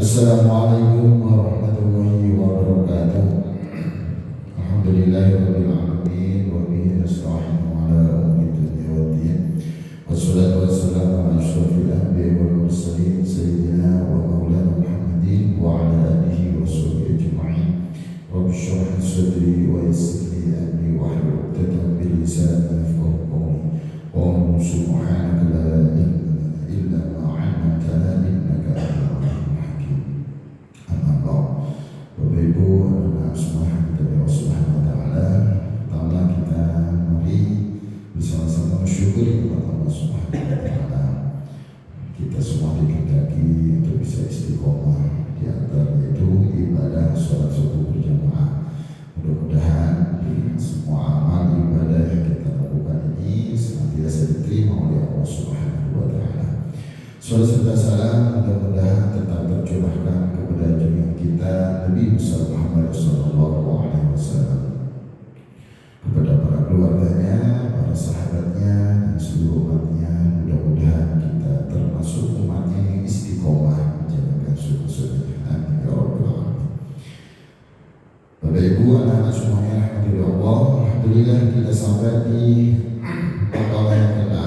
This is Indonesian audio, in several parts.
Assalamualaikum warahmatullahi wabarakatuh. Alhamdulillahirabbil alamin wa bihi nasta'inu ala umuri dunya waddin. Wassalatu wassalamu ala asyrofil anbiya'i wal mursalin sayyidina wa maulana Muhammadin wa ala alihi wa sahbihi ajma'in. Rabbi shrah li sadri wa yassir li amri wahlul 'uqdatam min lisani yafqahu qawli. Wa subhanaka la ilma lana illa ma 'allamtana innaka antal Bapak Ibu, anak semua dari Allah Subhanahu wa Ta'ala, pertama kita mari bersama-sama mensyukuri kepada Allah Subhanahu wa Ta'ala. Kita semua dikehendaki untuk bisa istiqomah di antaranya itu ibadah sholat subuh berjamaah. Mudah-mudahan semua amal ibadah yang kita lakukan ini senantiasa diterima oleh Allah Subhanahu wa Ta'ala. Salat serta salam mudah-mudahan tetap tercurahkan kepada junjungan kita Nabi Muhammad sallallahu alaihi wasallam, kepada para keluarganya, para sahabatnya, dan seluruh umatnya. Mudah-mudahan kita termasuk umatnya yang istiqomah menjalankan sunnah-sunnahnya. Amin ya rabbal alamin. Bapak Ibu, anak-anak semuanya rahmatullah Allah, alhamdulillah kita sampai di makalah yang ke-6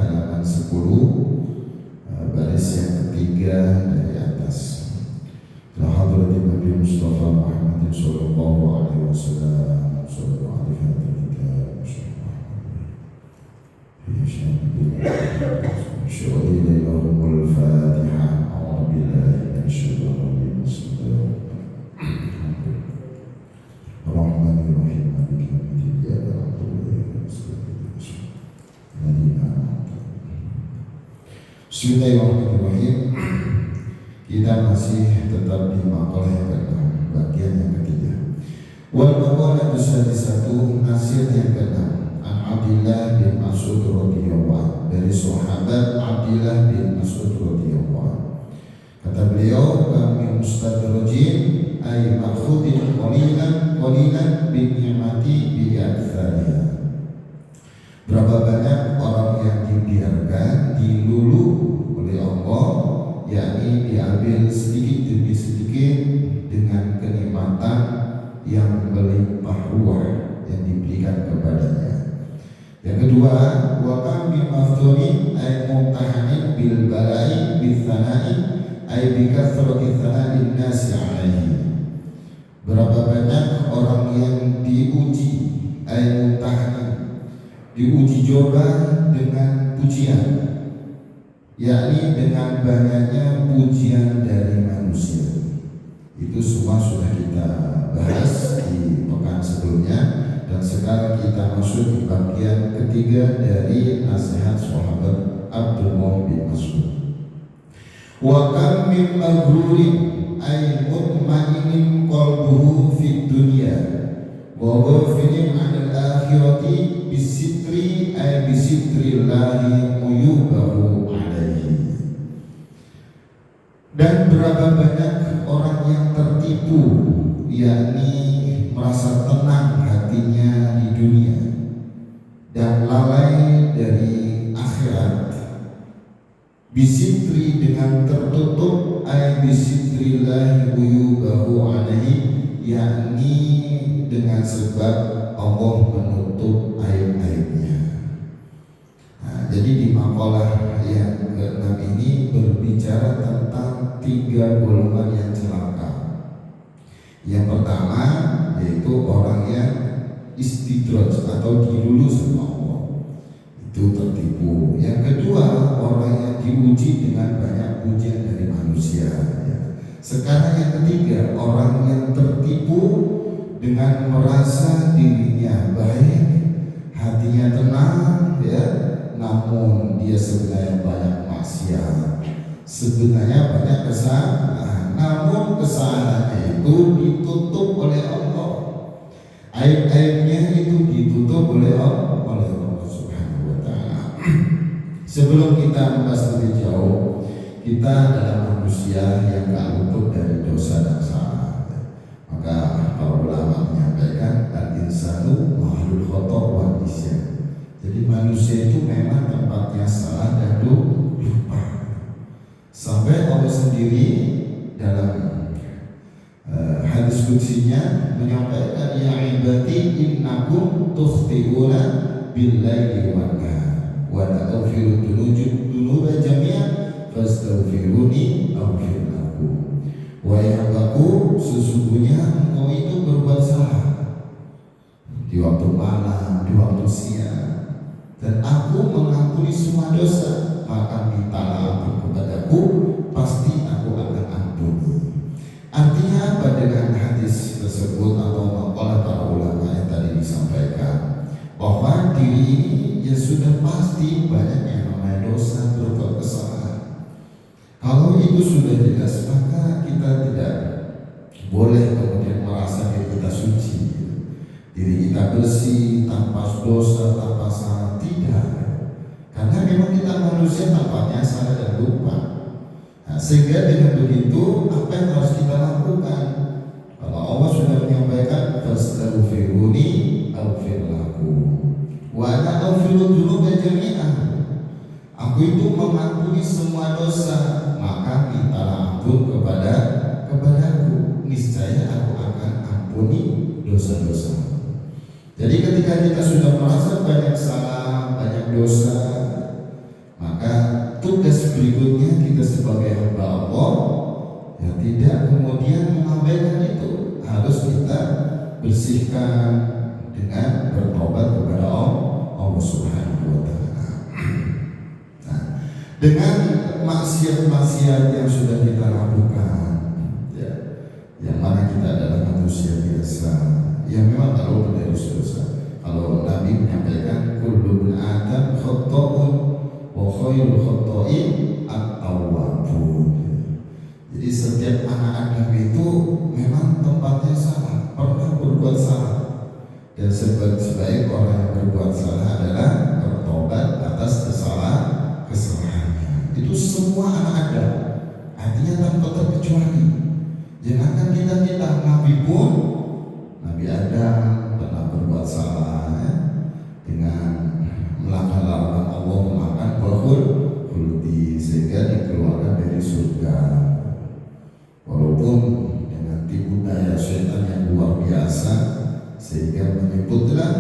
halaman 10, baris yang ketiga dari atas. Hadrati Nabi Mustafa Muhammad sallallahu alaihi wasallam, sallallahu alaihi Bismillahirrahmanirrahim. Kita masih tetap di makalah yang ke-6, bagian yang ketiga. Wal maqalah satu nasihat yang ke-6 an Abdullah bin Mas'ud radhiyallahu anhu, dari sahabat Abdullah bin Mas'ud radhiyallahu anhu. Kata beliau, kami mustadrajin ay ma'khudin qalilan bin ni'mati bi aktsariha. Berapa banyak orang yang dibiarkan dilulu oleh Allah, yakni diambil sedikit demi sedikit dengan kenikmatan yang melimpah ruah yang diberikan kepadanya. Yang kedua, wa kam min maftunin ay mumtahanin bil bala'i bil thana'i ay bi kathrati thana'in nasi alaihi. Berapa banyak orang yang diuji ay mumtahanin, diuji coba dengan pujian, yakni dengan banyaknya pujian dari manusia. Itu semua sudah kita bahas di pekan sebelumnya, dan sekarang kita masuk di bagian ketiga dari nasihat sahabat Abdullah bin Mas'ud. Wa kam min maghrurin ay mutmainin qalbuhu fid dunya wa ghafilin 'anil akhirati bisitri ay bisitrillahi uyubahu alaihi. Dan berapa banyak orang yang tertipu, yakni merasa tenang hatinya di dunia dan lalai dari akhirat. Bisitri dengan tertutup ay bisitrillahi uyubahu alaihi, yakni dengan sebab Allah menutup aib-aibnya. Nah, jadi di makalah yang ke-6 ini berbicara tentang 3 golongan yang celaka. Yang pertama yaitu orang yang istidraj atau dilulu sama Allah, itu tertipu. Yang kedua, orang yang diuji dengan banyak pujian dari manusia. Sekarang yang ketiga, orang yang tertipu dengan merasa dirinya baik, hatinya tenang, ya, namun dia sebenarnya banyak maksiat, sebenarnya banyak kesalahan, namun kesalahannya itu ditutup oleh Allah, aib-aibnya itu ditutup oleh Allah Subhanahu wa Ta'ala. Sebelum kita membahas lebih jauh, kita adalah manusia yang tak luput dari dosa dan salah. Maka para ulama menyampaikan al-insanu mahlul khata' wa nisyan. Jadi manusia itu memang tempatnya salah dan lupa. Sampai Allah sendiri dalam sucinya menyampaikan, ya ibadi innakum tukhti'una bil-laili wan-nahar wa la aghfiru dzunuba jami'an fastaghfiruni aghfir lakum. Wahai hambaku, sesungguhnya engkau itu berbuat salah di waktu malam, di waktu siang, dan aku mengampuni semua dosa, maka mintalah ampun kepadaku, pasti aku akan ampuni. Artinya apa dengan hadis tersebut atau oleh para ulama yang tadi disampaikan, bahwa diri ini ya sudah pasti banyak yang namanya dosa, berbuat kesalahan. Kalau itu sudah jelas, maka kita tidak boleh kemudian merasa diri kita suci, diri kita bersih, tanpa dosa, tanpa salah. Tidak, karena memang kita manusia tampaknya salah dan lupa. Nah, sehingga dengan begitu, apa yang harus kita lakukan? Kalau Allah sudah menyampaikan, fastaghfiruni aghfir lakum wa ana aghfiru dzunuba jami'an, aku itu mengampuni semua dosa, maka mintalah ampun kepadaku, niscaya aku akan ampuni dosa-dosa. Jadi ketika kita sudah merasa banyak salah, banyak dosa, maka tugas berikutnya kita sebagai hamba Allah ya tidak kemudian mengabaikan itu, harus kita bersihkan dengan bertobat kepada Allah Subhanahu wa Ta'ala. Nah, dengan maksiat-maksiat yang sudah kita lakukan, ya, yang mana kita adalah manusia biasa yang memang tahu dari dosa. Kalau Nabi menyampaikan kullu bin adam khata'un wa khairul khata'in at-tawwabun. Jadi setiap anak Adam itu memang tempatnya salah, pernah berbuat salah, dan sebaik-baik orang yang berbuat salah adalah bertobat atas kesalahannya. Itu semua anak Adam, artinya tanpa terkecuali. Jangankan kita Nabi pun, Nabi Adam pernah berbuat salah ya, dengan melanggar larangan Allah, memakan buah khuldi sehingga dikeluarkan dari surga. Walaupun dengan tipu daya syaitan yang luar biasa, sehingga menyebutlah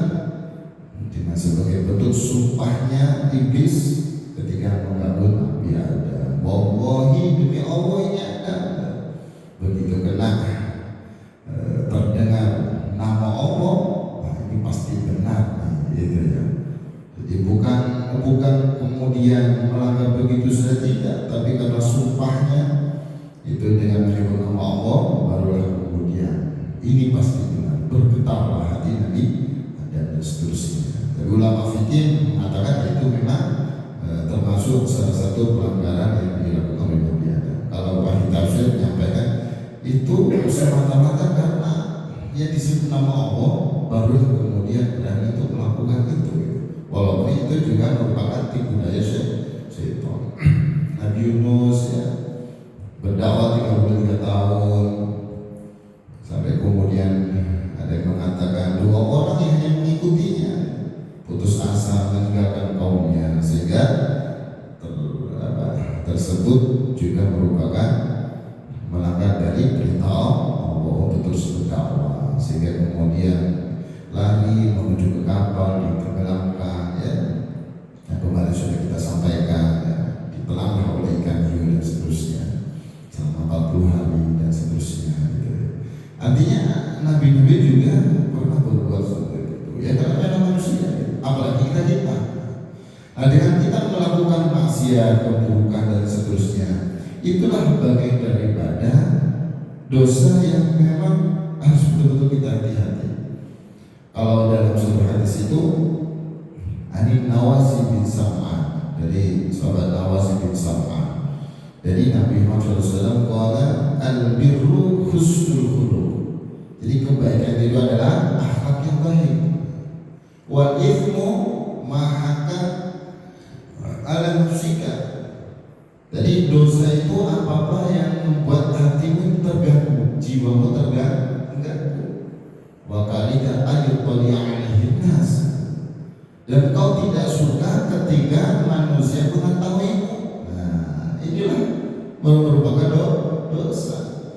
dengan sebagai bentuk sumpahnya iblis ketika mengganggu Nabi Adam. Wallahi, demi Allah ini ada. Begitu kena terdengar nama Allah, nah ini pasti benar, gitu ya. Jadi bukan kemudian melanggar begitu saja, tidak, tapi karena sumpahnya itu dengan menyebut nama Allah, barulah kemudian ini pasti benar, bergetarlah hati Nabi dan seterusnya. Tapi ulama fikih mengatakan itu memang termasuk salah satu pelanggaran yang dilakukan oleh Nabi Adam. Kalau ahli tafsir menyampaikan itu semata-mata karena ya disebut nama Allah, baru kemudian berani untuk melakukan itu. Walaupun itu juga merupakan tipu daya syaitan. Nabi Yunus ya berdakwah 33 tahun, sampai kemudian ada yang mengatakan 2 orang yang hanya mengikutinya putus asa meninggalkan kaumnya, sehingga tersebut juga merupakan melanggar dari perintah Allah untuk terus berdakwah, sehingga kemudian lari menuju ke kapal, ditenggelamkan ya. Yang kemarin sudah kita sampaikan ya, ditelan oleh ikan hiu dan seterusnya selama 40 hari dan seterusnya gitu. Artinya Nabi-Nabi juga pernah berbuat seperti itu ya, karena memang manusia ya. Apalagi kita. Nah, dengan kita melakukan maksiat, keburukan dan seterusnya, itulah bagian daripada dosa yang memang harus betul-betul kita hati-hati. Kalau dalam suatu hadis itu Ani Nawasi bin Sam'an, dari sahabat Nawasi bin Sam'an, jadi Nabi Muhammad SAW qala al-birru husnul khuluq. Jadi kebaikan itu adalah akhlak yang baik. Wal ithmu ma haka ala nafsika. Jadi dosa itu apa-apa yang membuat hatimu terganggu, jiwamu terganggu. Wa kalika ayyuqali 'alaihi nas. Dan kau tidak suka ketika manusia mengetahuimu. Nah, inilah merupakan dosa.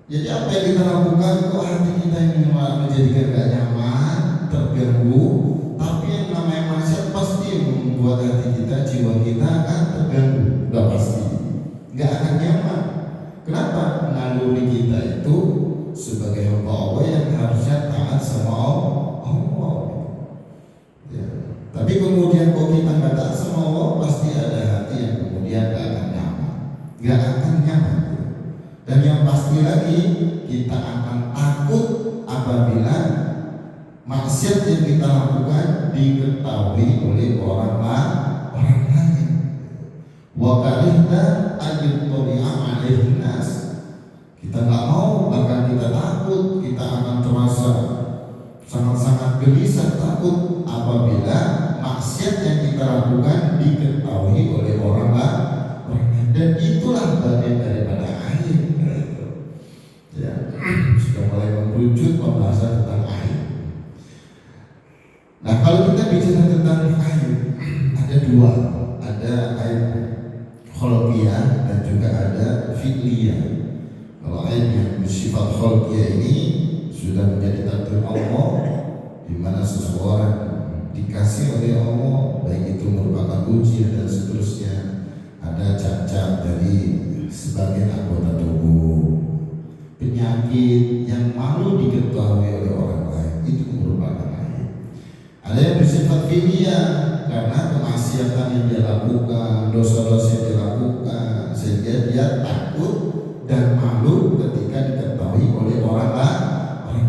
Jadi apa yang kita lakukan kok hati kita ini malah menjadikan gak nyaman, terganggu. Tapi yang namanya maksiat pasti membuat hati kita, jiwa kita akan terganggu. Gak pasti, gak akan nyaman. Kenapa? Naluri kita itu sebagai hamba Allah yang harusnya taat sama Allah. Ya. Tapi kemudian kok kita gak taat sama Allah, pasti ada hati yang kemudian gak akan nyaman. Gak akan nyaman. Dan yang pasti lagi, kita akan takut apabila maksiat yang kita lakukan diketahui oleh orang lain. Wa karihta ayyuttali'a 'alaihin nas. Kita nggak mau, bahkan kita takut, kita akan terasa sangat-sangat gelisah, takut apabila maksiat yang kita lakukan diketahui oleh orang lain. Dan itulah bagian daripada air. Ya, sudah mulai mengerucut pembahasan tentang air. Nah, kalau kita bicara tentang air, ada dua, ada air kholqiyah dan juga ada fi'liyah. Kalau air yang bersifat kholqiyah ini sudah menjadi takdir Allah, di mana seseorang dikasih oleh Allah, baik itu merupakan ujian dan seterusnya, ada cacat dari sebagian anggota tubuh, penyakit yang malu diketahui oleh orang lain, itu merupakan aib. Ada yang bersifat fi'liyah karena kemaksiatan yang dia lakukan, dosa-dosa yang dia lakukan, sehingga dia takut dan malu ketika diketahui oleh orang lain.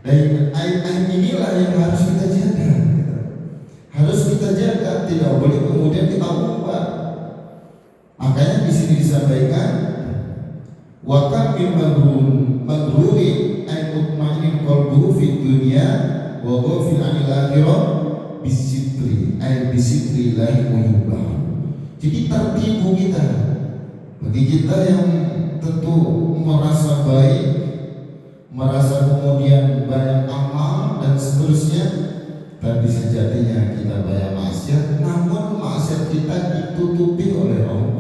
Dan aib-aib inilah yang harus kita jaga. Harus kita jaga, tidak boleh kemudian kita ubah. Makanya di sini disampaikan wa kam min maghruri ay mutmainin qalbuhu fid dunya wa ghafil 'anil akhirah bisitri ay bisitri lahi uyubah. Jadi tertipu kita, bagi kita yang tentu merasa baik, merasa kemudian banyak amal dan seterusnya, tapi sejatinya kita banyak maksiat, namun maksiat kita ditutupi oleh Allah.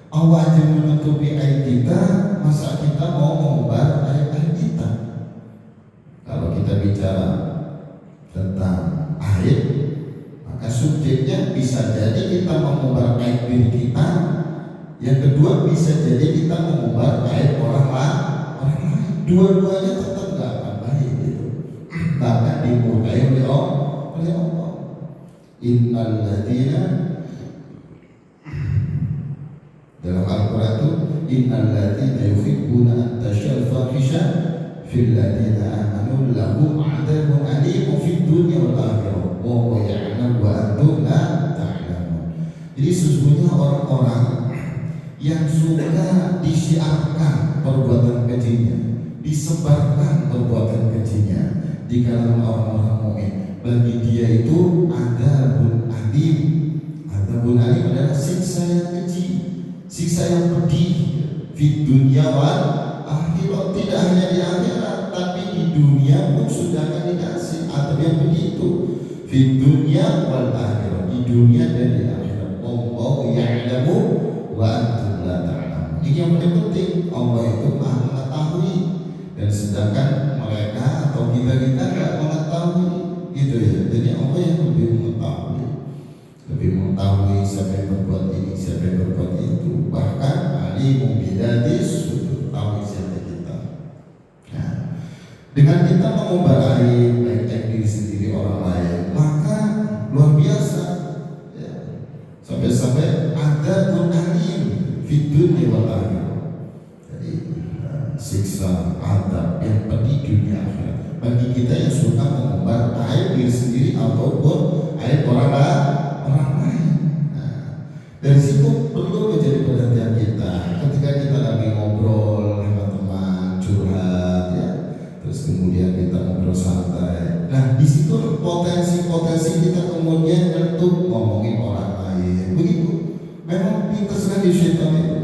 Allah aja menutupi aib kita, masa kita mau mengubah aib kita? Kalau kita bicara tentang aib, maka subjeknya bisa jadi kita mengubah aib diri kita, yang kedua bisa jadi kita mengubah aib orang lain. Dua-duanya tetap gak akan baik gitu. Bahkan dimurkai oleh Allah. Innal ladina, dalam Al-Quran itu innal ladina yuhibbuna an tashal fahisha fil ladina amanu lahum 'adzabun alimun fid dunya wal akhirah wa huwa ya'lamu wa antum la ta'lamun. Jadi sesungguhnya orang-orang yang suka disiarkan perbuatan kejinya, disebarkan perbuatan kejinya di kalangan orang-orang mukmin, bagi dia itu adzabun alim. Adzabun alim adalah siksa yang keji, siksa yang pedih di dunia wal akhirat. Tidak hanya di akhirat, tapi di dunia pun sudah akan dikasih atau yang begitu di dunia wal akhirat, di dunia dan di akhirat. Allahu ya'lamu wa antum la ta'lamun. Ini yang paling penting, Allah itu Maha mengetahui, dan sedangkan mereka atau kita nggak mengetahui, gitu ya. Jadi Allah yang lebih mengetahui siapa yang berbuat ini, siapa yang berbuat itu. Bahkan alimum bidadis sudur, tahu isi hati kita. Nah, dengan kita mengubah baik diri sendiri orang lain, maka luar biasa ya. Sampai-sampai ada alim fid dunya wal akhirah. Jadi siksa azab yang pedih dunia akhirat bagi kita yang suka mengubah aib diri sendiri ataupun aib orang lain. Nah, dari situ perlu menjadi perhatian kita ketika kita lagi ngobrol sama teman, curhat ya, terus kemudian kita ngobrol santai. Nah, di situ potensi kita kemudian untuk ngomongin orang lain. Begitu. Memang pintar sekali syaitan itu.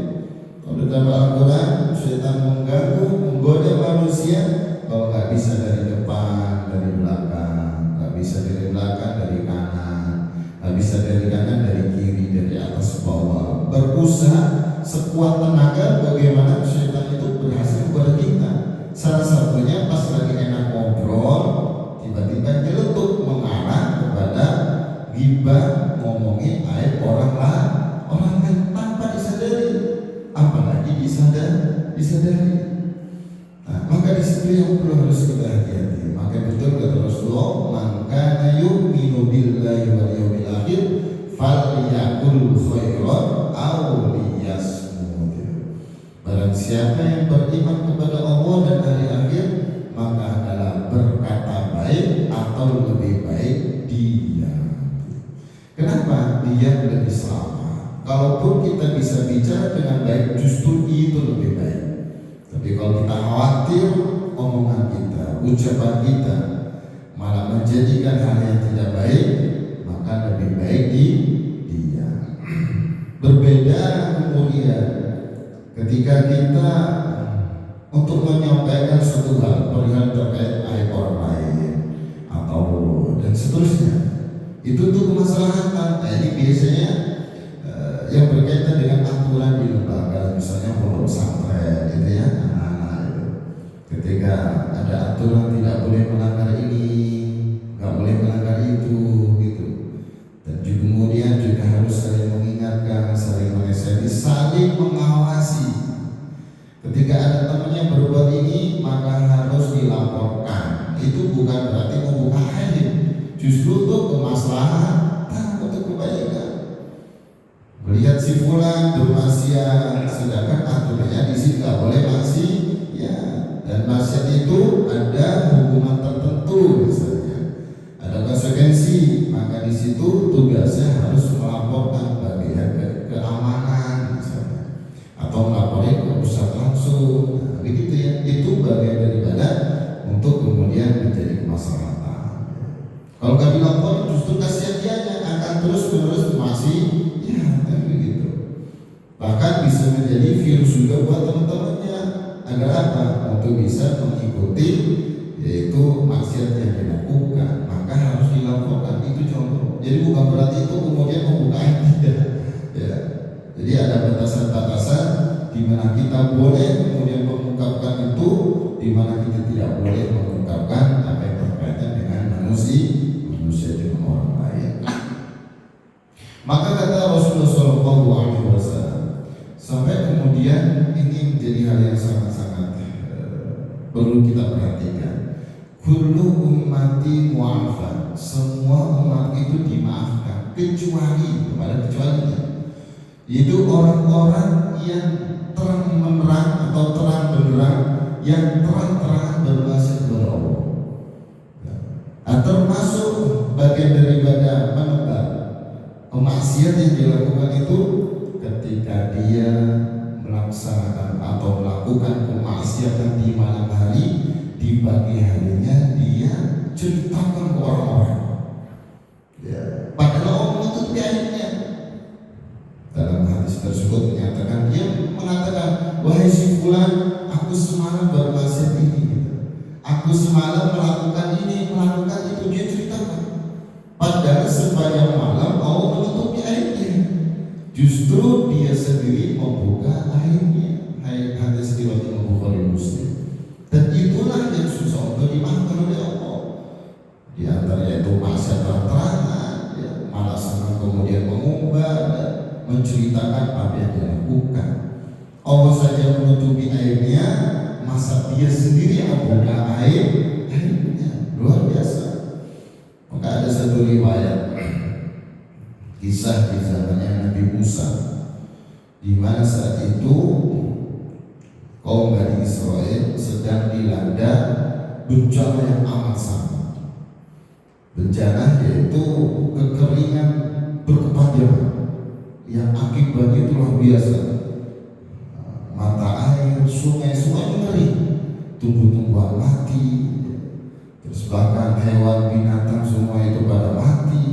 Kalau dalam Al-Quran, syaitan menggoda manusia kalau nggak bisa dari depan, dari belakang, nggak bisa dari belakang, dari kanan, nggak bisa dari kanan, dari kiri, dari atas bawah. Berusaha sekuat tenaga bagaimana syaitan itu berhasil disadari. Nah, maka di situ yang perlu harus kita hati-hati. Maka betul kata Rasulullah, "Man kana yu'minu billahi wal yawmil akhir falyakul khairan aw liyasmut." Barang siapa yang beriman kepada Allah dan hari akhir, maka adalah berkata baik atau lebih baik diam. Kenapa? Diam lebih selamat. Kalaupun kita bisa bicara dengan baik, justru itu lebih baik. Tapi kalau kita khawatir omongan kita, ucapan kita malah menjadikan hal yang tidak baik, maka lebih baik diam. Berbeda kemudian ketika kita untuk menyampaikan suatu hal perihal terkait aib orang lain atau dan seterusnya, itu untuk kemaslahatan. Nah, ini biasanya yang berkaitan dengan aturan di lembaga, misalnya pondok pesantren, gitu ya, anak-anak itu. Ketika ada aturan tidak boleh melanggar ini, nggak boleh melanggar itu, gitu. Dan juga kemudian juga harus saling mengingatkan, saling menasihati, saling mengawasi. Ketika ada temannya berbuat ini, maka harus dilaporkan. Itu bukan berarti membuka aib, justru untuk kemaslahatan, untuk kebaikan. Melihat si fulan bermaksiat, sedangkan aturannya di sini nggak boleh maksiat, ya. Dan maksiat itu ada hukuman tertentu, misalnya ada konsekuensi, maka di situ tugasnya harus melaporkan bagian keamanan, misalnya, atau melaporkan ke pusat langsung. Nah, begitu ya. Itu bagian daripada untuk kemudian menjadi kemaslahatan. Kalau nggak dilapor, justru kasihan dianya akan terus-menerus masih, ya, begitu. Bahkan bisa menjadi virus juga buat teman-temannya. Agar apa? Untuk bisa mengikuti yaitu maksiat yang dilakukan, maka harus dilaporkan. Itu contoh. Jadi bukan berarti itu kemudian membuka aib, ya. Jadi ada batasan-batasan di mana kita boleh kemudian mengungkapkan itu, di mana kita tidak boleh mengungkapkan apa yang berkaitan dengan manusia dengan orang lain. Maka kata Rasulullah SAW, sampai kemudian ini menjadi hal yang sangat-sangat perlu kita perhatikan. Kullu ummati mu'afan, semua umat itu dimaafkan kecuali, kepada kecualinya, yaitu orang-orang yang terang menerang atau terang benderang, yang terang-terangan bermaksiat kepada Allah. Nah, termasuk bagian daripada menebar kemaksiatan yang dilakukan itu ketika dia melaksanakan atau melakukan kemaksiatan di malam hari, di pagi harinya dia ceritakan ke orang-orang, ya, padahal orang itu aibnya. Dalam hadis tersebut menyatakan, dia mengatakan, wahai si fulan, aku semalam bermaksiat ini, gitu. Aku semalam melakukan ini, melakukan itu, dia ceritakan. Padahal sepanjang malam Allah menutupi aibnya. Justru dia sendiri membuka aibnya. Hadis riwayat Imam Bukhari Muslim. Dan itulah yang susah untuk dimaafkan oleh Allah. Di antaranya itu maksiat terang-terangan, ya, malah senang kemudian mengumbar, ya, menceritakan apa yang dia lakukan. Allah saja menutupi aibnya, masa dia sendiri yang membuka aibnya. Luar biasa. Maka ada satu riwayat kisah di zamannya Nabi Musa, di mana saat itu kaum Bani Israel sedang dilanda bencana yang amat sangat. Bencana yaitu kekeringan berkepanjangan yang akibatnya itu luar biasa. Mata air, sungai-sungai mengering, tumbuh-tumbuhan mati, terus bahkan hewan binatang semua itu pada mati.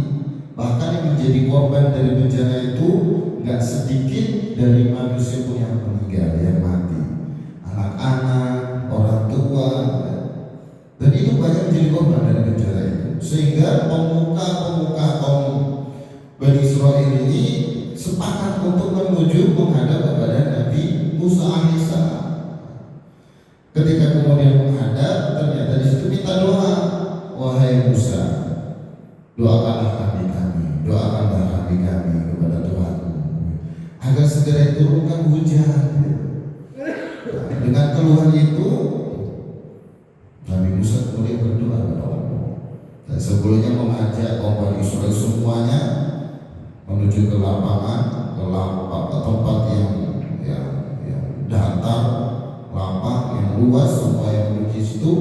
Bahkan yang menjadi korban dari bencana itu nggak sedikit dari manusia pun yang meninggal, yang mati, anak-anak, orang tua, dan itu banyak menjadi korban dari bencana itu. Sehingga pemuka-pemuka kaum Bani Israel ini sepakat untuk menuju menghadap kepada Nabi Musa alaihissalam. Ketika kemudian menghadap, ternyata di situ minta doa, wahai Musa, doakanlah kami, doakanlah kami kepada Tuhan agar segera turunkan hujan. keluhan itu Nabi Musa kemudian berdoa kepada Allah. Dan sebelumnya mengajak kaum Bani Israil semuanya menuju ke lapangan, ke tempat yang datar, lapang, yang luas, supaya menuju situ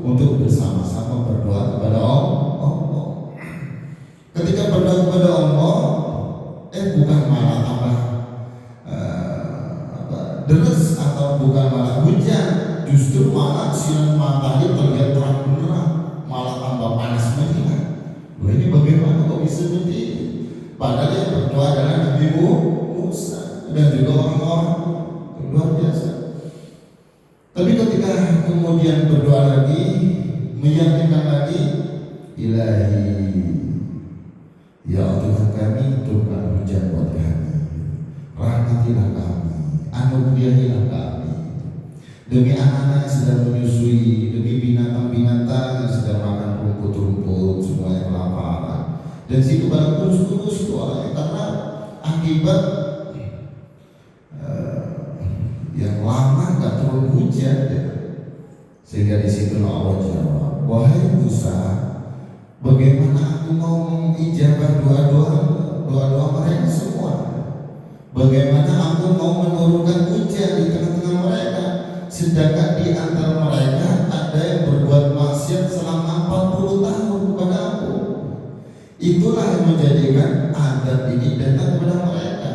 untuk bersama-sama berdoa kepada Allah. Ketika berdoa kepada Allah, bukan malah tambah deras atau bukan malah hujan, justru malah sinar matahari terlihat terang benderang, malah tambah panas menyengat. Ini bagaimana kok bisa seperti ini? Padahal yang berdoa adalah Nabi Musa dan juga orang-orang luar biasa. Tapi ketika kemudian berdoa lagi, meyakinkan lagi, Ilahi, ya Tuhan kami, turunkan hujan buat kami, rahmatilah kami, anugerahilah kami, demi anak-anak yang sedang menyusui, demi binatang-binatang yang sedang makan rumput-rumput, semuanya kelaparan. Dan situ pada kurus-kurus itu orangnya, karena akibat yang lama gak turun hujan ya. Sehingga di situ Allah jawab, wahai Musa, bagaimana aku mau mengijabah doa-doa mereka semua? Bagaimana aku mau menurunkan hujan di tengah-tengah mereka, sedangkan di antara mereka ada yang berbuat maksiat selama 40 tahun kepada aku? Itulah yang menjadikan adab ini datang kepada mereka.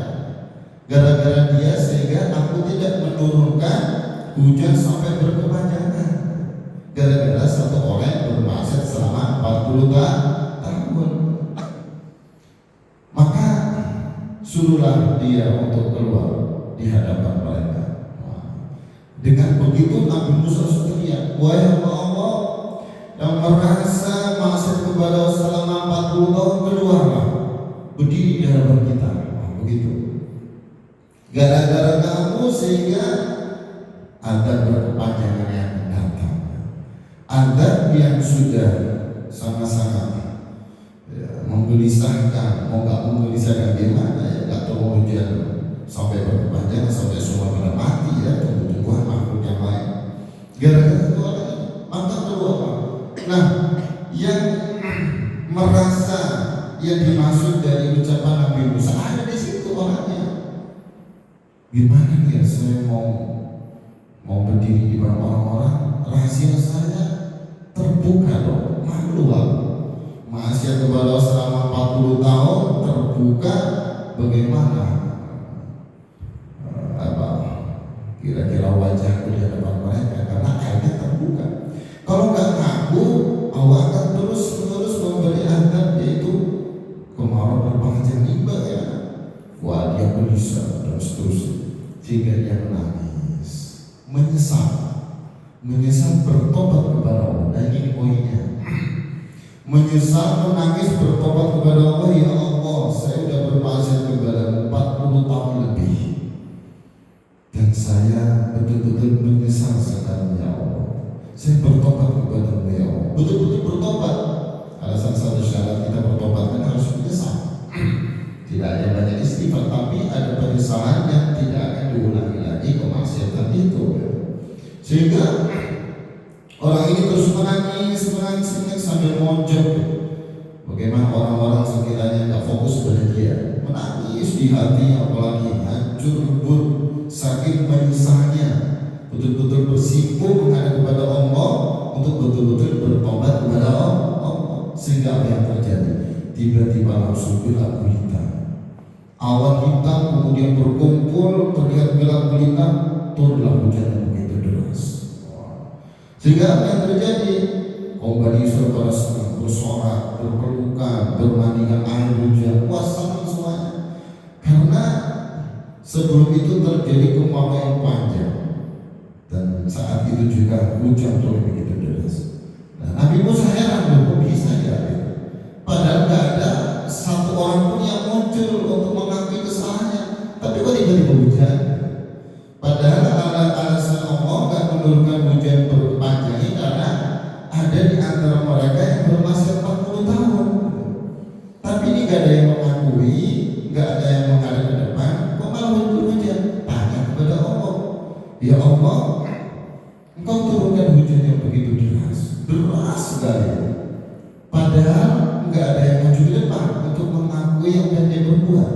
Gara-gara dia sehingga aku tidak menurunkan hujan sampai berkepanjangan. Gara-gara satu orang yang bermaksiat selama 40 tahun. Maka suruhlah dia untuk keluar di hadapan mereka. Dengan begitu Nabi Musa teriak, wahai Allah yang merasa maksiat kepada Allah selama 40 tahun, keluarlah, berdiri di hadapan kita. Begitu. Gara-gara kamu sehingga ada berkepanjangan yang datang. Adab yang sudah sama-sama menggelisahkan, mau nggak menggelisahkan gimana ya, nggak tahu hujan sampai berkepanjangan sampai semua pada mati ya, tumbuh-tumbuhan makhluk yang lain. Gara-gara itu orang maka keluar. Nah, yang merasa yang dimaksud dari ucapan Nabi Musa ada di situ orangnya. Gimana ya saya mau berdiri di depan orang-orang, rahasia saya terbuka dong, malu aku. Maksiat kepada Allah selama 40 tahun terbuka, bagaimana kira-kira wajahku di hadapan mereka, karena akhirnya terbuka. Kalau nggak ngaku, Allah akan terus-menerus memberi adab, yaitu kemarau berpanjang tiba ya, wah dia gelisah dan seterusnya, sehingga dia menangis, menyesal bertobat kepada Allah. Dan ini poinnya, menyesal, menangis, bertobat kepada Allah. Ya Allah, saya sudah bermaksiat kepada 40 tahun lebih, dan saya betul-betul menyesal sekarang ya Allah. Saya bertobat kepada-Mu ya Allah, betul-betul bertobat. Alasan satu syarat kita bertobat kan harus menyesal. Tidak ada banyak istighfar, tapi ada penyesalan yang tidak akan diulangi lagi kemaksiatan itu. Sehingga orang ini terus menangis sambil monjok. Bagaimana orang-orang sekiranya nggak fokus pada dia, menangis di hati, apalagi hancur lebur saking menyesalnya, betul-betul bersimpuh menghadap kepada Allah untuk betul-betul bertobat kepada Allah. Sehingga apa yang terjadi? Tiba-tiba langsung gelap gulita, awan hitam kemudian berkumpul, terlihat gelap gulita, turunlah hujan yang begitu deras. Sehingga apa yang terjadi? Kaum Bani Israil pada senang, bersorak, berpelukan, bermandikan air hujan, senang semuanya. Karena sebelum itu terjadi kemarau yang panjang, dan saat itu juga hujan turun begitu deras. Nah, Nabi Musa heran, kok bisa ya? Padahal nggak ada satu orang pun yang muncul untuk mengakui kesalahannya, tapi kok tiba-tiba hujan? Padahal alasan Allah nggak menurunkan hujan berkepanjangan karena ada di antara mereka yang bermaksiat 40 tahun. Tapi ini nggak ada yang mengakui, nggak ada yang menghadap ke depan, kok malah hujan? Tanya kepada Allah, ya Allah, Engkau turunkan hujan yang begitu deras sekali. Padahal nggak ada yang maju ke depan untuk mengakui apa yang dia berbuat.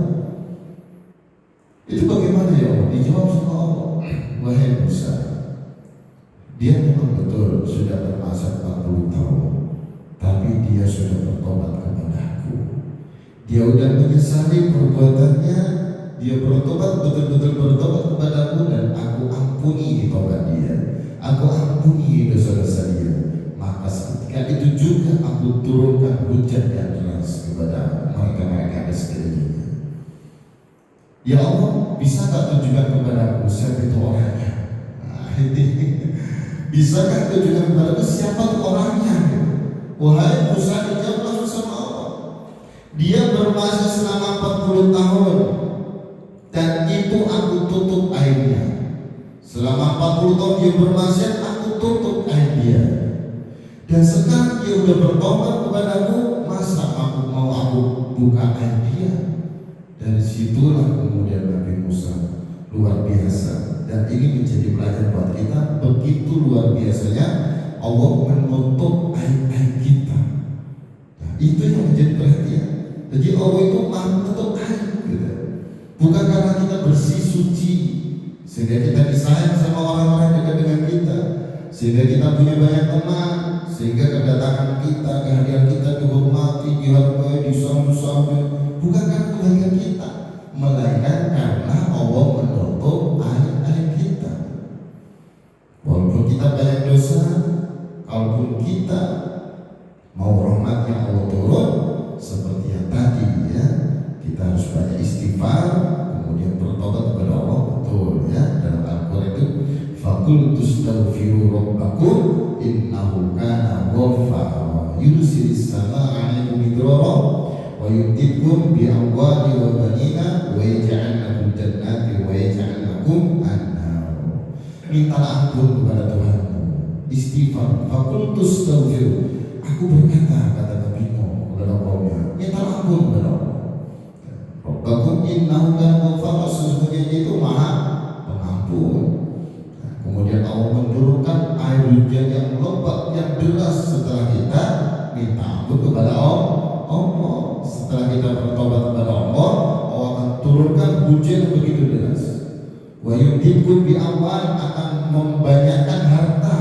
Itu bagaimana ya Allah? Dijawab sama Allah, wahai Musa, dia memang betul sudah bermasa 40 tahun, tapi dia sudah bertobat kepada-Aku. Dia sudah menyesali perbuatannya, dia bertobat, betul-betul bertobat kepada-Aku, dan Aku ampuni tobat dia, Aku ampuni dosa-dosa dia. Maka ketika itu juga Aku turunkan hujan yang deras kepada mereka-mereka di sekelilingnya. Ya Allah, bisa tak tunjukkan kepada-Aku siapa itu orangnya? Nah, ini bisakah tunjukkan kepada-Aku siapa itu orangnya? Wahai Musa, dijawab langsung sama Allah. Dia bermasa selama 40 tahun, dan itu Aku tutup airnya. Selama 40 tahun dia bermaksiat, Aku tutup air dia. Dan sekarang dia udah bertobat kepada-Aku, masa Aku mau Aku buka air dia? Dari situlah kemudian Nabi Musa luar biasa, dan ini menjadi pelajaran buat kita. Begitu luar biasanya Allah menutup aib-aib kita. Nah, itu yang menjadi perhatian. Jadi Allah itu menutup aib gitu. Bukan karena kita bersih suci sehingga kita disayang sama orang-orang dekat dengan kita, sehingga kita punya banyak teman, sehingga kedatangan kita, kehadiran kita dihormati, dihargai, disambut-sambut. Bukan karena kebaikan kita, melainkan karena Allah menutup aib-aib kita. Walaupun kita banyak dosa, kalaupun kita mau rahmatnya Allah turun, seperti yang tadi ya, kita harus banyak istighfar, kemudian bertobat kepada Allah. Betul ya, dalam Al-Quran itu faqul tustaghfiru rabbakum innahu kana ghaffara yursilis samaa'a 'alaikum midrara wa yumdidkum bi amwali wa banina wa yaj'al lakum jannati wa yaj'al lakum anhar. Mintalah ampun kepada Tuhanmu, istighfar. Faqul tustaghfiru, Aku berkata, kata Nabi Nuh kepada kaumnya, mintalah ampun kepada Allah. Rabbakum innahu kana ghaffara, sesungguhnya Dia itu Maha Pengampun. Kemudian Allah menurunkan air hujan yang lebat, yang deras setelah kita minta ampun kepada Allah. Setelah kita bertobat kepada Allah, Allah akan turunkan hujan yang begitu deras. Wa yumdidkum bi amwal, akan membanyakkan harta.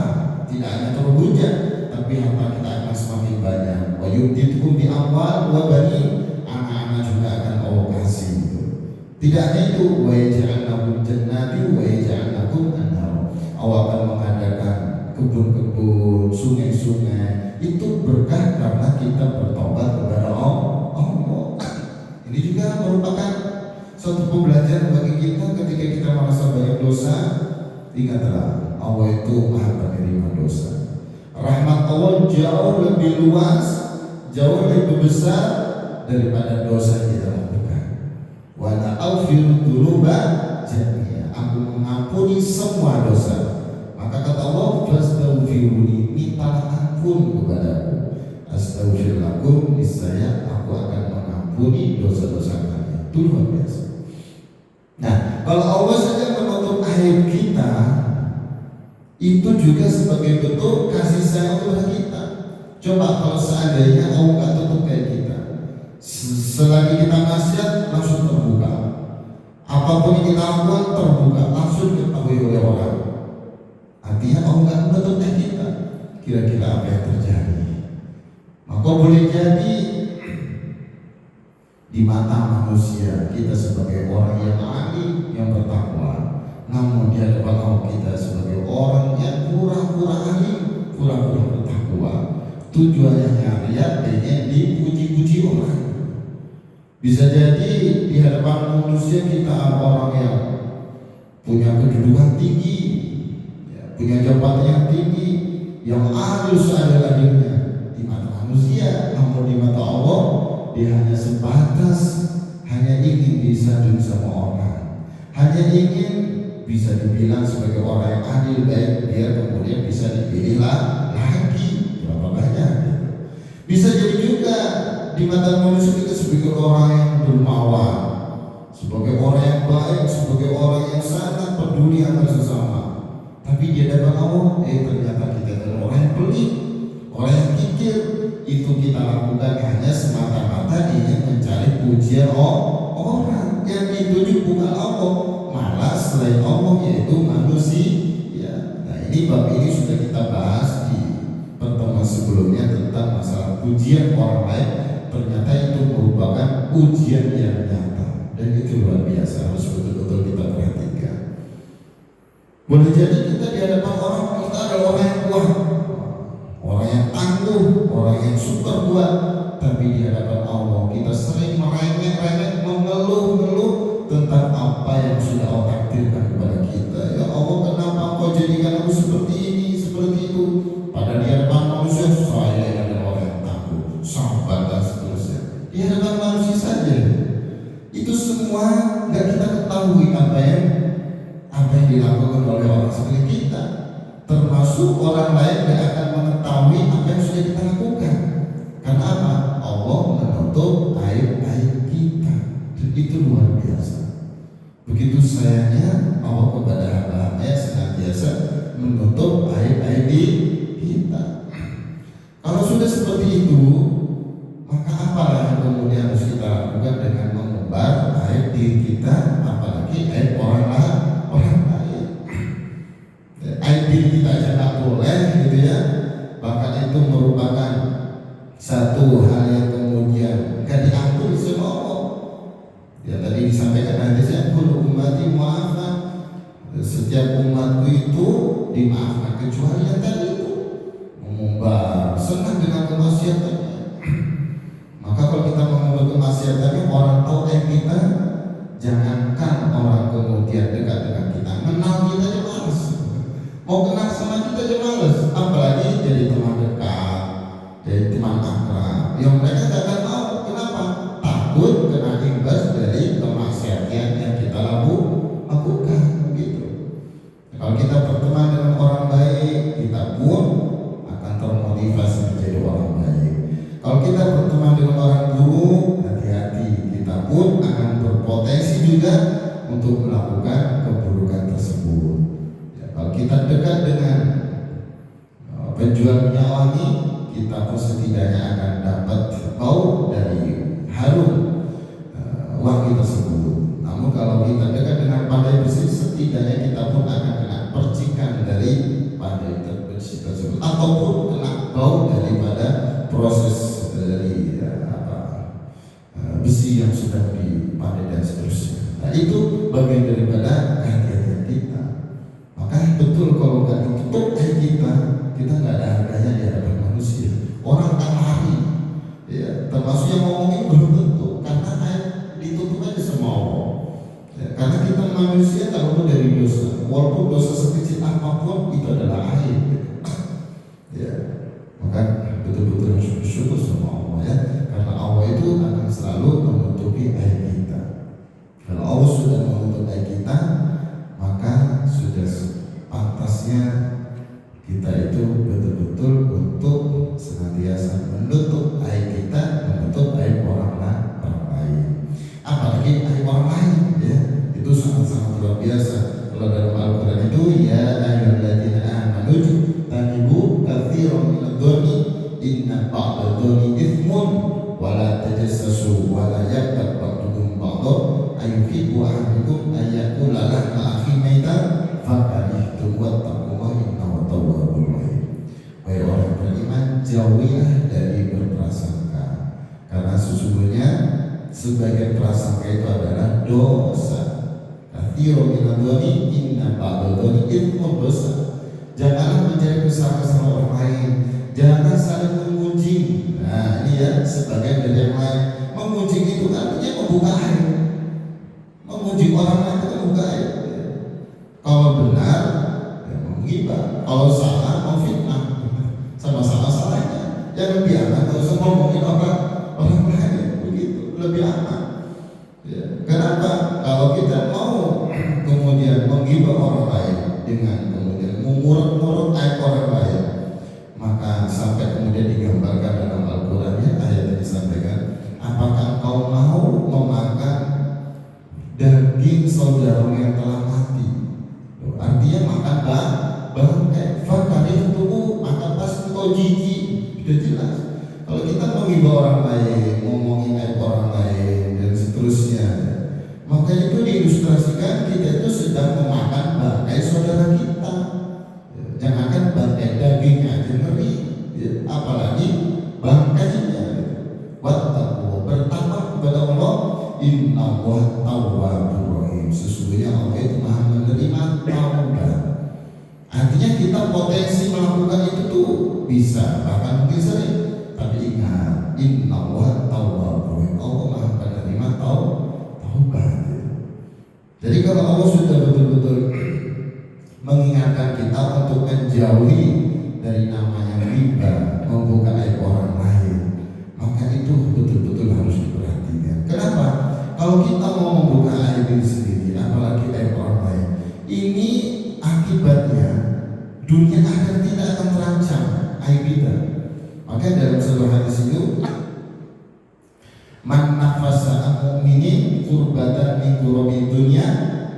Tidak hanya turun hujan, tapi harta kita akan semakin banyak. Wa yumdidkum bi amwal wa banin, anak-anak juga akan Allah kasih. Tidak hanya itu, wa yaj'al lakum jannati wa yaj'al lakum anhar. Allah akan mengadakan kebun-kebun, sungai-sungai. Itu berkah karena kita bertobat kepada Allah. Ini juga merupakan suatu pembelajaran bagi kita. Ketika kita merasa banyak dosa, ingatlah Allah itu Maha Penerima dosa. Rahmat Allah jauh lebih luas, jauh lebih besar daripada dosa yang kita lakukan. Wa la'aghfiru dzunuba jami'a, Aku mengampuni semua dosa. Maka kata Allah, fastaghfiruni, mintalah ampun kepadaku. Astaghfir lakum, niscaya Aku akan mengampuni dosa-dosa kalian. Itu luar biasa. Nah, kalau Allah saja menutup aib kita, itu juga sebagai bentuk kasih sayang kepada kita. Coba kalau seandainya Allah nggak tutup aib kita, selagi kita maksiat langsung terbuka, apapun yang kita lakukan terbuka, langsung diketahui oleh orang. Artinya Allah nggak menutup aib kita. Kira-kira apa yang terjadi? Maka boleh jadi di mata manusia kita sebagai orang yang alim, yang bertakwa, namun di hadapan Allah kita sebagai orang yang pura-pura alim, pura-pura bertakwa. Tujuannya riya, pengen dipuji-puji orang. Bisa jadi di hadapan manusia kita orang yang punya kedudukan tinggi, punya jabatan yang tinggi, yang adil seadil-adilnya di mata manusia, namun di mata Allah dia hanya sebatas hanya ingin disanjung sama orang, hanya ingin bisa dibilang sebagai orang yang adil baik, biar kemudian bisa dipilih lagi berapa banyak. Bisa jadi juga di mata manusia kita sebagai orang yang dermawan, sebagai orang yang baik, sebagai orang yang sangat peduli antar sesama. Tapi di hadapan Allah ternyata kita adalah orang yang pelit, orang yang kikir. Itu kita lakukan hanya semata-mata ingin mencari pujian orang yang dituju bukan Allah, malah selain Allah yaitu manusia. Nah, ini bab ini sudah kita bahas di pertemuan sebelumnya tentang masalah pujian orang lain. Ternyata itu merupakan pujian yang nyata, dan itu luar biasa, harus betul-betul kita perhatikan. Boleh jadi kita di hadapan orang, kita adalah orang yang kuat, orang yang tangguh, orang yang super kuat, tapi di hadapan Allah kita sering merengek-rengek, mengeluh-ngeluh tentang apa yang sudah Allah takdirkan kepada kita. Ya Allah, kenapa Engkau jadikan aku seperti ini, seperti itu? Padahal di hadapan manusia saya adalah orang yang tangguh, sabar dan seterusnya. Di hadapan manusia saja itu semua nggak kita ketahui apa yang dilakukan oleh orang seperti kita. Termasuk orang lain tidak akan mengetahui apa yang sudah kita lakukan. Karena apa? Allah menutup aib-aib kita. Dan itu luar biasa. Begitu sayangnya Allah kepada hamba-hamba yang senantiasa menutup aib-aib kita. Kalau sudah seperti itu, maka apalah yang kemudian harus kita lakukan dengan mengumbar aib diri kita, apalagi aib orang lain. Aib diri kita aja tak boleh gitu ya. Bahkan itu merupakan satu hal yang kemudian gak diatur sama Allah. Ya tadi disampaikan hadisnya, kullu ummati mu'afan, setiap umatku itu dimaafkan kecuali yang tadi itu mengumbar, senang dengan kemaksiatannya. Maka kalau kita mengumbar kemaksiatannya, orang tahu kita, jangankan orang kemudian dekat dengan kita, kenal kita aja males. Mau kenal sama kita aja males, apalagi jadi teman dekat, jadi teman akrab. Yang mereka gak akan mau, kenapa? Takut kena imbas dari kemaksiatan yang kita lakukan, begitu. Kalau kita berteman dengan orang baik, kita pun akan termotivasi menjadi orang baik. Kalau kita berteman dengan orang buruk, hati-hati, kita pun akan berpotensi juga untuk melakukan keburukan tersebut. Kalau kita dekat dengan penjual minyak wangi, kita pun setidaknya akan dapat bau dari harum wangi tersebut. Namun kalau kita dekat dengan pandai besi, setidaknya kita pun akan kena percikan dari pandai besi tersebut, ataupun kena bau daripada proses dari besi yang sudah dipandai dan seterusnya. Nah, itu bagian daripada kehati-hatian kita. Maka betul kalau nggak ditutup kita nggak ada harganya di hadapan manusia. Orang akan lari, ya, termasuk yang ngomongin belum tentu, karena ditutup aja sama Allah. Ya, karena kita manusia kalau dari dosa, walaupun dosa sekecil apapun itu adalah aib. Ya, maka betul-betul harus bersyukur sama Allah ya, karena Allah itu akan selalu menutupi aib kita. Kalau Allah sudah menutup aib kita, maka sudah pantasnya kita itu betul-betul untuk senantiasa menutup aib kita, menutup aib orang lain. Apalagi aib orang lain ya, itu sangat-sangat luar biasa. Kalau dalam Al-Quran itu, ya ayyuhalladzina amanu tanibu katsiran minadh-dhanni inna ba'dadh-dhanni itsmun wa la tajassasu wa la yaghtab ba'dukum ba'dhan ayuhibbu ahadukum ayyakula lahma akhihi maitan fakarihtum wattaqullaha innahu tawwabur rahim. Wahai orang beriman, jauhilah dari berprasangka, karena sesungguhnya sebagian prasangka itu adalah dosa. Katsirun minadh-dhanni inna ba'dadh-dhanni itsmun, dosa. Janganlah mencari kesalahan orang lain, jangan saling memuji. Nah ini ya, sebagian dari yang lain memuji itu artinya membuka aib. Memuji orang lain itu membuka aib. Kalau benar ya menghibah, kalau salah memfitnah, sama-sama salahnya. Yang lebih aman kalau usah ngomongin orang lain, begitu lebih aman. Ya. Kenapa? Kalau kita mau kemudian menghibah orang lain dengan kemudian mengurut-ngurut aib orang lain, maka sampai kemudian digambarkan dalam Al-Quran ya, ayat yang disampaikan, apakah kau mau memakan daging saudara yang telah mati? Artinya makan bangkai. Fakar menghibur orang lain, ngomongin aib orang lain dan seterusnya, maka itu diilustrasikan kita itu sedang memakan bangkai saudara kita. Jangankan bangkai dagingnya aja ngeri, apalagi bangkainya. Wattaqu, bertakwa kepada Allah. Innallaha tawwabur rahim. Sesungguhnya Allah itu Maha menerima taubat. Artinya kita potensi melakukan itu tuh bisa, bahkan mungkin sering. Tapi ingat, innallaha tawwabur rahim. Allah Maha penerima taubat. Jadi kalau Allah sudah betul-betul mengingatkan kita untuk menjauhi dari namanya riba, membuka aib orang lain, maka itu betul-betul harus diperhatikan. Kenapa? Kalau kita mau membuka aib diri sendiri, apalagi aib orang lain, ini akibatnya dunia akhirat tidak akan terancam aib kita. Maka dalam sebuah hadis itu, man nafasa mu'minin kurbatan min kurobi dunya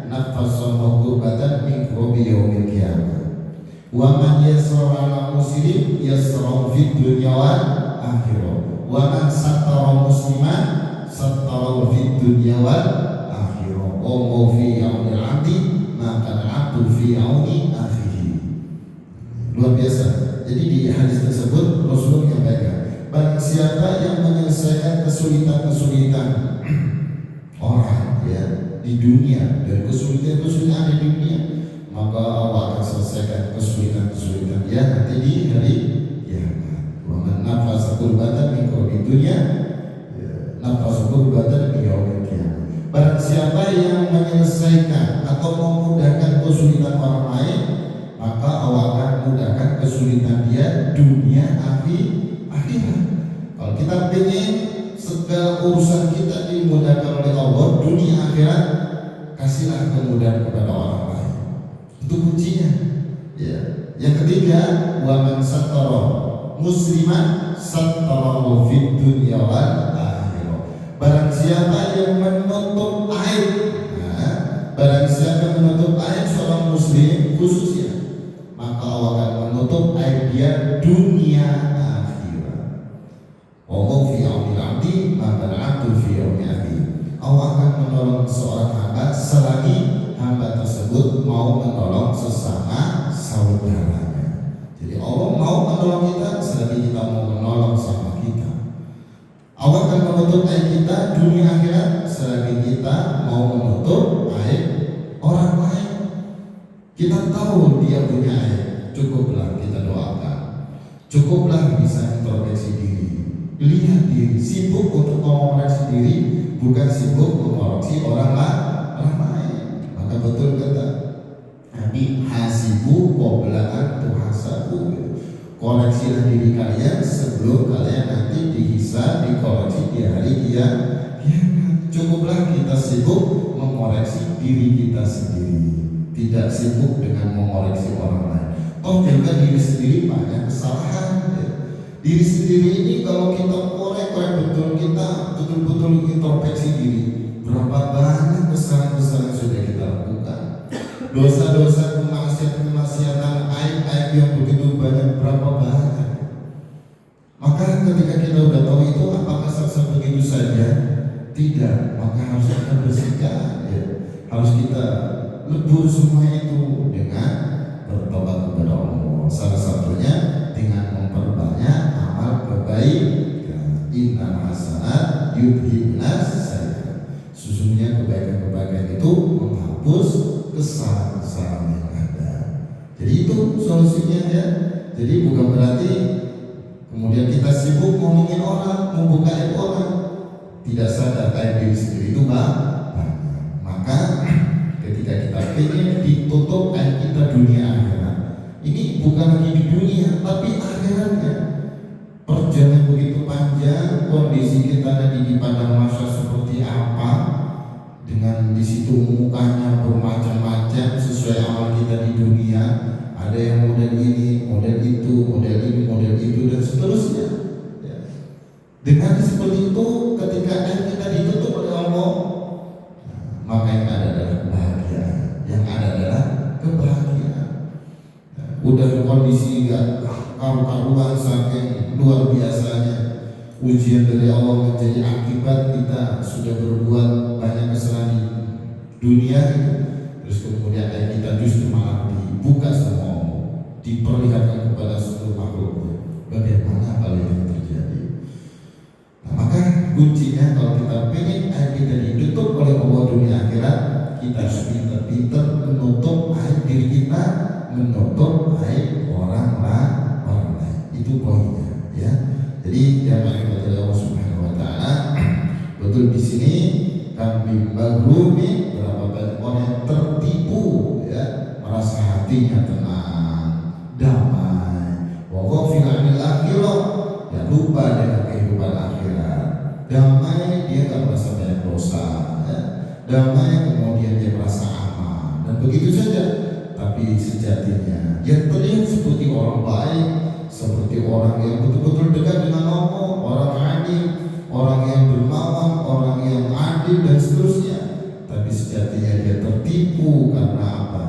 nafasallahu kurbatan min kurobi yaumil qiyamah. Wa man yasra muslim yasra fid dunya wal akhirah. Wa man satara musliman satara fid dunya wal akhirah. Wa fi yaumil 'abdi maka 'abdu fi yaumi akhihi. Luar biasa. Jadi di hadis tersebut Rasulullah menyampaikan, barang siapa yang menyelesaikan kesulitan-kesulitan orang ya di dunia, dari kesulitan-kesulitan di dunia, maka Allah akan selesaikan kesulitan-kesulitan dia nanti di hari kiamat. Wa man nafasa kurbatan min kurbi dunya nafasa kurbatan min yaumil qiyamah. Barang siapa yang menyelesaikan atau memudahkan kesulitan orang lain, maka Allah akan mudahkan kesulitan dia dunia akhirat. Kalau kita ingin segala urusan kita dimudahkan oleh Allah dunia akhirat, kasihlah kemudahan kepada orang lain. Itu kuncinya. Ya. Yang ketiga, wa man satara musliman satarahu fid dunya wal akhirah. Barang siapa yang menutup aib, barang siapa yang menutup aib seorang muslim khususnya, maka Allah akan menutup aib dia dunia akhirat. Allah fi yaumil 'abdi maka 'abdu fi yaumi akhi. Allah akan menolong seorang hamba selagi hamba tersebut mau menolong sesama saudaranya. Jadi Allah mau menolong kita selagi kita mau menolong sama kita. Allah akan menutup aib kita dunia akhirat selagi kita mau menutup aib orang lain. Kita tahu dia punya aib, cukuplah kita doakan. Cukuplah bisa introspeksi diri, lihat diri, sibuk untuk mengoreksi diri, bukan sibuk mengoreksi orang lain. Maka betul kata Nabi, hasibu qabla an tuhasabu. Koreksilah diri kalian sebelum kalian nanti dihisab, dikoreksi di hari kiamat. Cukuplah kita sibuk mengoreksi diri kita sendiri, tidak sibuk dengan mengoreksi orang lain. Toh juga diri sendiri banyak kesalahan. Diri sendiri ini kalau kita korek betul, kita betul-betul introspeksi diri, berapa banyak kesalahan-kesalahan sudah kita lakukan, dosa-dosa, kemaksiatan, aib-aib yang begitu banyak, berapa banyak. Maka ketika kita udah tahu itu, apakah sah-sah begitu saja? Tidak, maka harus kita bersihkan, ya. Harus kita lebur semua itu dengan bertobat kepada Allah. Salah satunya dengan memperbanyak amal kebaikan. Innal hasanat yudhibnas sayyi'at. Sesungguhnya kebaikan-kebaikan itu menghapus kesalahan-kesalahan yang ada. Jadi itu solusinya ya. Jadi bukan berarti kemudian kita sibuk ngomongin orang, membuka aib orang, tidak sadar aib diri sendiri itu banyak. Maka ketika kita ingin ditutup aib kita dunia akhirat, ini bukan lagi di dunia tapi akhiratnya. Perjalanan begitu panjang, kondisi kita nanti di padang mahsyar seperti apa, dengan di situ mukanya bermacam-macam sesuai amal kita di dunia. Ada yang model ini, model itu, model ini, model itu, dan seterusnya. Ya. Dengan seperti itu, ketika kita ditutup oleh Allah, maka yang ada adalah kebahagiaan. Yang ada adalah kebahagiaan. Udah kondisi gak karu-karuan saking luar biasanya, ujian dari Allah menjadi akibat kita sudah berbuat banyak kesalahan di dunia itu, terus kemudian kita justru malah dibuka sama Allah, diperlihatkan kepada seluruh makhluknya. Bagaimana kalau itu terjadi? Nah, maka kuncinya kalau kita pengen aib kita ditutup oleh Allah dunia akhirat, kita harus pintar-pintar menutup aib diri kita, menutup aib orang lain. Itu poinnya, ya. Jadi yang dari Allah Subhanahu Wa Taala, betul di sini kami magrumi, berapa banyak orang yang tertipu, ya, merasa hatinya tenang, damai, wa ghafil 'anil akhirah, ya, lupa dengan kehidupan akhirat. Damai, dia tak merasa banyak dosa, ya. Damai, kemudian dia merasa aman, dan begitu saja. Tapi sejatinya dia terlihat seperti orang baik, seperti orang yang betul-betul dekat dengan Allah, orang adil, orang yang dermawan, orang yang adil dan seterusnya. Tapi sejatinya dia tertipu karena apa?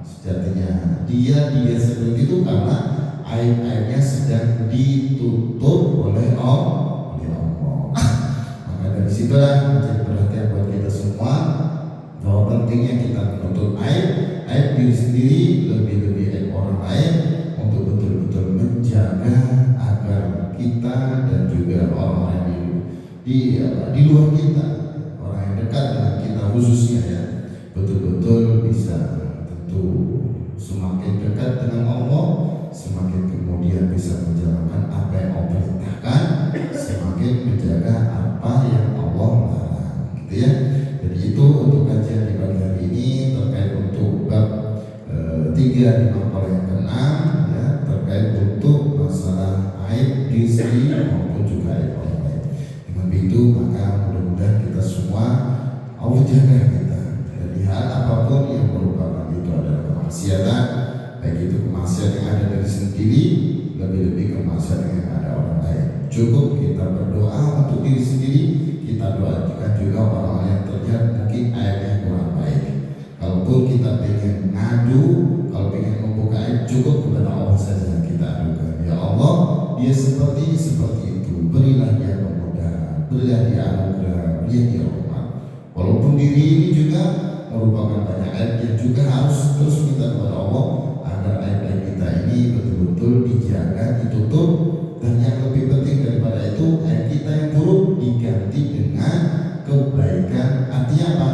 Sejatinya dia seperti itu karena aib-aibnya sedang ditutup oleh Allah. Maka dari situlah menjadi perhatian buat kita semua bahwa pentingnya kita menutup aib diri sendiri, lebih-lebih aib orang lain, untuk betul-betul menjaga agar kita dan juga orang-orang di luar kita, orang yang dekat dengan kita khususnya, ya, betul-betul bisa, tentu semakin dekat dengan Allah, semakin kemudian bisa menjalankan apa yang Allah perintahkan, semakin menjaga apa yang Allah larang, gitu ya. Jadi itu untuk kajian di pagi hari ini terkait untuk bab 3 di makalah yang ke-6, ya, terkait untuk masalah aib diri sendiri maupun juga aib orang lain. Dengan begitu maka mudah-mudahan kita semua Allah jaga kita dari hal apapun yang merupakan itu adalah kemaksiatan, baik itu kemaksiatan yang ada dari sendiri, lebih-lebih kemaksiatan yang ada orang lain. Cukup kita berdoa untuk diri sendiri, kita doakan juga orang-orang yang terlihat mungkin aibnya kurang baik. Kalaupun kita pengen ngadu, kalau pengen membuka aib, cukup kepada Allah saja kita adukan. Ya Allah, dia seperti itu, berilah dia kemudahan, berilah dia anugerah, berilah dia rahmat. Walaupun diri ini juga merupakan banyak aib yang juga harus terus minta kepada Allah agar aib-aib kita ini betul-betul dijaga, ditutup, dan yang lebih penting daripada itu, aib kita yang buruk diganti dengan kebaikan. Artinya apa?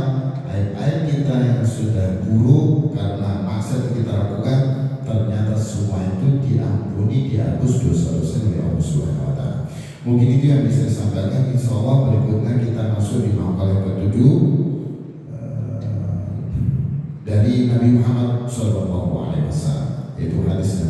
Aib-aib kita yang sudah buruk karena maksiat yang kita lakukan, ternyata semua itu diampuni, dihapus dosa-dosa oleh Allah Subhanahu Wa Taala. Mungkin itu yang bisa disampaikan. Insya Allah berikutnya kita masuk di makalah yang ke-7 dari Nabi Muhammad SAW, yaitu hadis